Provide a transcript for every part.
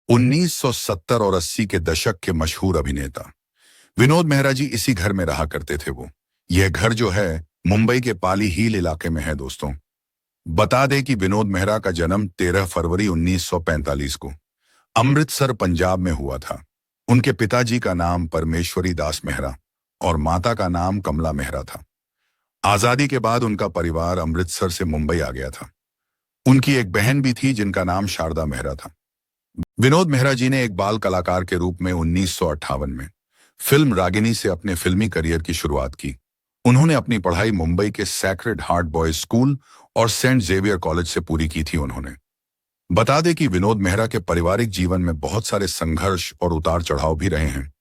1970 और 80 के दशक के मशहूर अभिनेता विनोद मेहरा जी इसी घर में रहा करते थे वो। यह घर जो है मुंबई के पाली हिल इलाके में है दोस्तों। बता दें कि विनोद मेहरा का जन्म 13 फरवरी 1945 को अमृतसर पंजाब में हुआ था। उनके पिताजी का नाम परमेश्वरी दास मेहरा और माता का नाम कमला मेहरा था। आजादी के बाद उनका परिवार अमृतसर से मुंबई आ गया था। उनकी एक बहन भी थी जिनका नाम शारदा मेहरा था। विनोद मेहरा जी ने एक बाल कलाकार के रूप में 1958 में फिल्म रागिनी से अपने फिल्मी करियर की शुरुआत की। उन्होंने अपनी पढ़ाई मुंबई के सैक्रेड हार्ट बॉयज स्कूल और सेंट जेवियर कॉलेज से पूरी की थी उन्होंने। बता दें कि विनोद मेहरा के पारिवारिक जीवन में बहुत सारे संघर्ष और उतार चढ़ाव भी रहे हैं।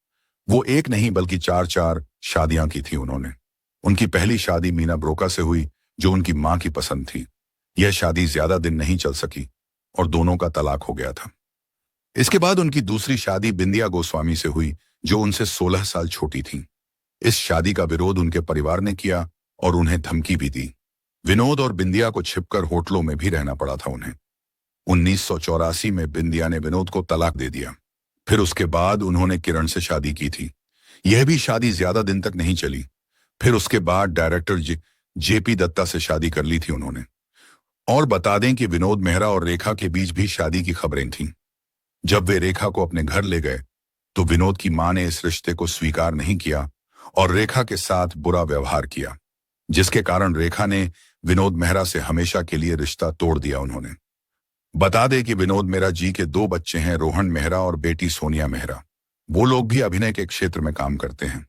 वो एक नहीं बल्कि चार शादियां की थी उन्होंने। उनकी पहली शादी मीना ब्रोका से हुई जो उनकी मां की पसंद थी। यह शादी ज्यादा दिन नहीं चल सकी और दोनों का तलाक हो गया था। इसके बाद उनकी दूसरी शादी बिंदिया गोस्वामी से हुई जो उनसे 16 साल छोटी थी। इस शादी का विरोध उनके परिवार ने किया और उन्हें धमकी भी दी। विनोद और बिंदिया को छिपकर होटलों में भी रहना पड़ा था उन्हें। 1984 में बिंदिया ने विनोद को तलाक दे दिया। फिर उसके बाद उन्होंने किरण से शादी की थी। यह भी शादी ज्यादा दिन तक नहीं चली। फिर उसके बाद डायरेक्टर जेपी दत्ता से शादी कर ली थी उन्होंने। और बता दें कि विनोद मेहरा और रेखा के बीच भी शादी की खबरें थीं। जब वे रेखा को अपने घर ले गए तो विनोद की मां ने इस रिश्ते को स्वीकार नहीं किया और रेखा के साथ बुरा व्यवहार किया, जिसके कारण रेखा ने विनोद मेहरा से हमेशा के लिए रिश्ता तोड़ दिया उन्होंने। बता दें कि विनोद मेहरा जी के 2 बच्चे हैं, रोहन मेहरा और बेटी सोनिया मेहरा। वो लोग भी अभिनय के क्षेत्र में काम करते हैं।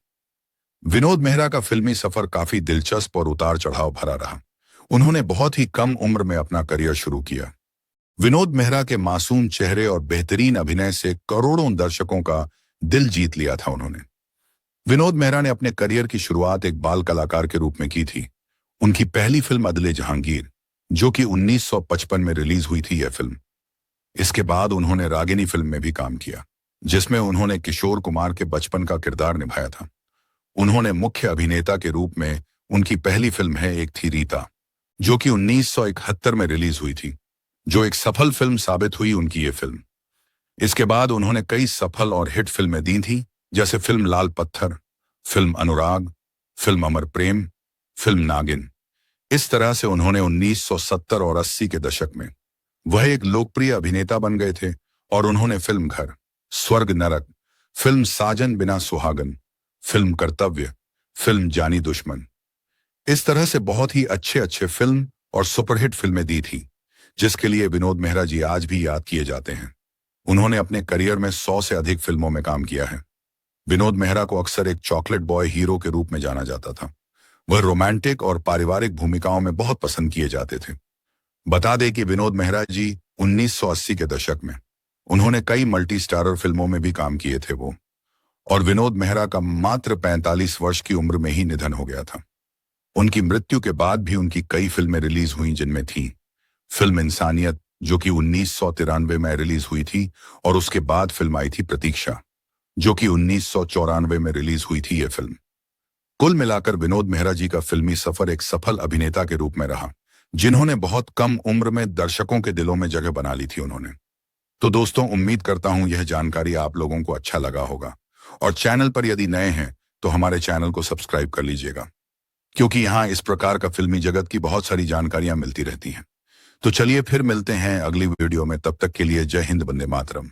विनोद मेहरा का फिल्मी सफर काफी दिलचस्प और उतार चढ़ाव भरा रहा। उन्होंने बहुत ही कम उम्र में अपना करियर शुरू किया। विनोद मेहरा के मासूम चेहरे और बेहतरीन अभिनय से करोड़ों दर्शकों का दिल जीत लिया था उन्होंने। विनोद मेहरा ने अपने करियर की शुरुआत एक बाल कलाकार के रूप में की थी। उनकी पहली फिल्म अदले जहांगीर, जो कि 1955 में रिलीज हुई थी यह फिल्म। इसके बाद उन्होंने रागिनी फिल्म में भी काम किया, जिसमें उन्होंने किशोर कुमार के बचपन का किरदार निभाया था। उन्होंने मुख्य अभिनेता के रूप में उनकी पहली फिल्म है एक थी रीता, जो कि 1971 में रिलीज हुई थी, जो एक सफल फिल्म साबित हुई उनकी ये फिल्म। इसके बाद उन्होंने कई सफल और हिट फिल्में दी थी, जैसे फिल्म लाल पत्थर, फिल्म अनुराग, फिल्म अमर प्रेम, फिल्म नागिन। इस तरह से उन्होंने 1970 और 80 के दशक में वह एक लोकप्रिय अभिनेता बन गए थे और उन्होंने फिल्म घर, स्वर्ग नरक, फिल्म साजन बिना सुहागन, फिल्म कर्तव्य, फिल्म जानी दुश्मन, इस तरह से बहुत ही अच्छे फिल्म और सुपरहिट फिल्में दी थी, जिसके लिए विनोद मेहरा जी आज भी याद किए जाते हैं। उन्होंने अपने करियर में 100 से अधिक फिल्मों में काम किया है। विनोद मेहरा को अक्सर एक चॉकलेट बॉय हीरो के रूप में जाना जाता था। वह रोमांटिक और पारिवारिक भूमिकाओं में बहुत पसंद किए जाते थे। बता दें कि विनोद मेहरा जी 1980 के दशक में उन्होंने कई मल्टी स्टारर फिल्मों में भी काम किए थे वो, और विनोद मेहरा का मात्र 45 वर्ष की उम्र में ही निधन हो गया था। उनकी मृत्यु के बाद भी उनकी कई फिल्में रिलीज हुई, जिनमें थी फिल्म इंसानियत, जो कि 1993 में रिलीज हुई थी, और उसके बाद फिल्म आई थी प्रतीक्षा, जो कि 1994 में रिलीज हुई थी यह फिल्म। कुल मिलाकर विनोद मेहरा जी का फिल्मी सफर एक सफल अभिनेता के रूप में रहा, जिन्होंने बहुत कम उम्र में दर्शकों के दिलों में जगह बना ली थी उन्होंने। तो दोस्तों, उम्मीद करता हूं यह जानकारी आप लोगों को अच्छा लगा होगा, और चैनल पर यदि नए हैं तो हमारे चैनल को सब्सक्राइब कर लीजिएगा, क्योंकि यहाँ इस प्रकार का फिल्मी जगत की बहुत सारी जानकारियां मिलती रहती हैं। तो चलिए फिर मिलते हैं अगली वीडियो में। तब तक के लिए जय हिंद, वंदे मातरम।